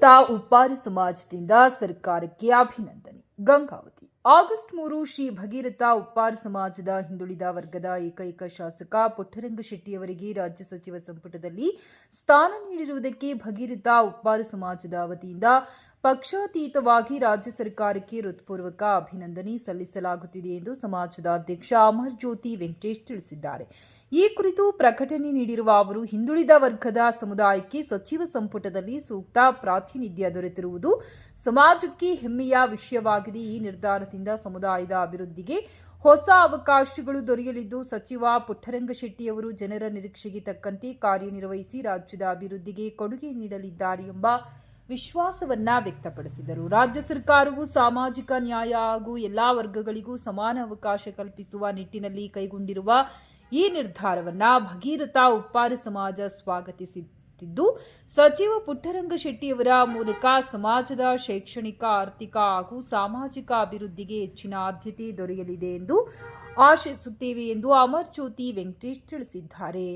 ಭಗೀರಥ ಉಪ್ಪಾರ ಸಮಾಜದಿಂದ ಸರ್ಕಾರಕ್ಕೆ ಅಭಿನಂದನೆ. ಗಂಗಾವತಿ ಆಗಸ್ಟ್ 3 ಶ್ರೀ ಭಗೀರಥ ಉಪ್ಪಾರ ಸಮಾಜದ ಹಿಂದುಳಿದ ವರ್ಗದ ಏಕೈಕ ಶಾಸಕ ಪುಟ್ಟರಂಗಶೆಟ್ಟಿಯವರಿಗೆ ರಾಜ್ಯ ಸಚಿವ ಸಂಪುಟದಲ್ಲಿ ಸ್ಥಾನ ನೀಡಿರುವುದಕ್ಕೆ ಭಗೀರಥ ಉಪ್ಪಾರ ಸಮಾಜದ ವತಿಯಿಂದ ಪಕ್ಷಾತೀತವಾಗಿ ರಾಜ್ಯ ಸರ್ಕಾರಕ್ಕೆ ಹೃತ್ಪೂರ್ವಕ ಅಭಿನಂದನೆ ಸಲ್ಲಿಸಲಾಗುತ್ತಿದೆ ಎಂದು ಸಮಾಜದ ಅಧ್ಯಕ್ಷ ಅಮರ್ ಜ್ಯೋತಿ ವೆಂಕಟೇಶ್ ತಿಳಿಸಿದ್ದಾರೆ. ಈ ಕುರಿತು ಪ್ರಕಟಣೆ ನೀಡಿರುವ ಅವರು, ಹಿಂದುಳಿದ ವರ್ಗದ ಸಮುದಾಯಕ್ಕೆ ಸಚಿವ ಸಂಪುಟದಲ್ಲಿ ಸೂಕ್ತ ಪ್ರಾತಿನಿಧ್ಯ ದೊರೆತಿರುವುದು ಸಮಾಜಕ್ಕೆ ಹೆಮ್ಮೆಯ ವಿಷಯವಾಗಿದೆ. ಈ ನಿರ್ಧಾರದಿಂದ ಸಮುದಾಯದ ಅಭಿವೃದ್ಧಿಗೆ ಹೊಸ ಅವಕಾಶಗಳು ದೊರೆಯಲಿದ್ದು, ಸಚಿವ ಪುಟ್ಟರಂಗಶೆಟ್ಟಿಯವರು ಜನರ ನಿರೀಕ್ಷೆಗೆ ತಕ್ಕಂತೆ ಕಾರ್ಯನಿರ್ವಹಿಸಿ ರಾಜ್ಯದ ಅಭಿವೃದ್ಧಿಗೆ ಕೊಡುಗೆ ನೀಡಲಿದ್ದಾರೆ ಎಂಬ ವಿಶ್ವಾಸವನ್ನ ವ್ಯಕ್ತಪಡಿಸಿದರು. ರಾಜ್ಯ ಸರ್ಕಾರವು ಸಾಮಾಜಿಕ ನ್ಯಾಯ ಹಾಗೂ ಎಲ್ಲಾ ವರ್ಗಗಳಿಗೂ ಸಮಾನ ಅವಕಾಶ ಕಲ್ಪಿಸುವ ನಿಟ್ಟಿನಲ್ಲಿ ಕೈಗೊಂಡಿರುವ ಈ ನಿರ್ಧಾರವನ್ನ ಭಗೀರಥ ಉಪ್ಪಾರ ಸಮಾಜ ಸ್ವಾಗತಿಸುತ್ತಿದ್ದು, ಸಚಿವ ಪುಟ್ಟರಂಗಶೆಟ್ಟಿಯವರ ಮೂಲಕ ಸಮಾಜದ ಶೈಕ್ಷಣಿಕ, ಆರ್ಥಿಕ ಹಾಗೂ ಸಾಮಾಜಿಕ ಅಭಿವೃದ್ಧಿಗೆ ಹೆಚ್ಚಿನ ಆದ್ಯತೆ ದೊರೆಯಲಿದೆ ಎಂದು ಆಶಿಸುತ್ತೇವೆ ಎಂದು ಅಮರ್ ಜ್ಯೋತಿ ವೆಂಕಟೇಶ್ ತಿಳಿಸಿದ್ದಾರೆ.